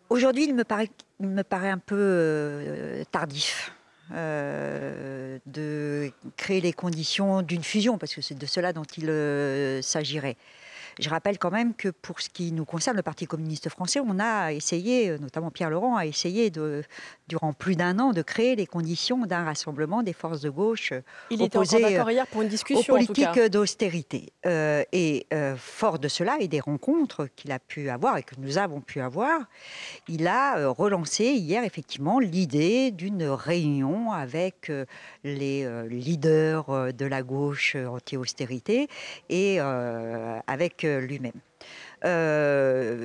Aujourd'hui, il me paraît un peu tardif de créer les conditions d'une fusion, parce que c'est de cela dont il s'agirait. Je rappelle quand même que pour ce qui nous concerne, le Parti communiste français, on a essayé, notamment Pierre Laurent, a essayé durant plus d'un an de créer les conditions d'un rassemblement des forces de gauche Il était encore opposées d'accord hier pour une aux discussion, en tout politiques cas. d'austérité. Fort de cela et des rencontres qu'il a pu avoir et que nous avons pu avoir, il a relancé hier effectivement l'idée d'une réunion avec les leaders de la gauche anti-austérité et avec lui-même.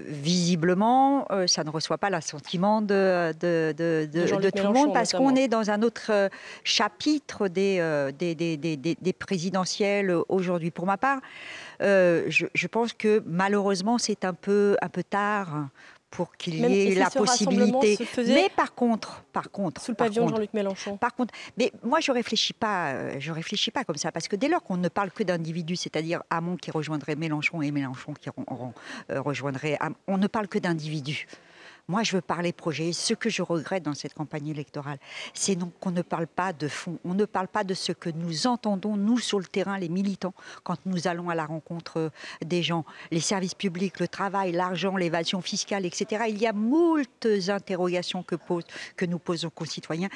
Visiblement, ça ne reçoit pas l'assentiment De de Jean-Luc tout le monde Mélenchon, parce qu'on notamment. est dans un autre chapitre des présidentielles aujourd'hui. Pour ma part, je pense que malheureusement, c'est un peu tard pour qu'il Même, y et ait si la ce rassemblement possibilité. se faisait Mais par contre, sous le pavillon de Jean-Luc Mélenchon? mais moi je réfléchis pas comme ça, parce que dès lors qu'on ne parle que d'individus, c'est-à-dire Hamon qui rejoindrait Mélenchon et Mélenchon qui rejoindrait Hamon, on ne parle que d'individus. Moi, je veux parler projet. Ce que je regrette dans cette campagne électorale, c'est qu'on ne parle pas de fond. On ne parle pas de ce que nous entendons, nous, sur le terrain, les militants, quand nous allons à la rencontre des gens. Les services publics, le travail, l'argent, l'évasion fiscale, etc. Il y a moultes interrogations que nous posons aux concitoyens.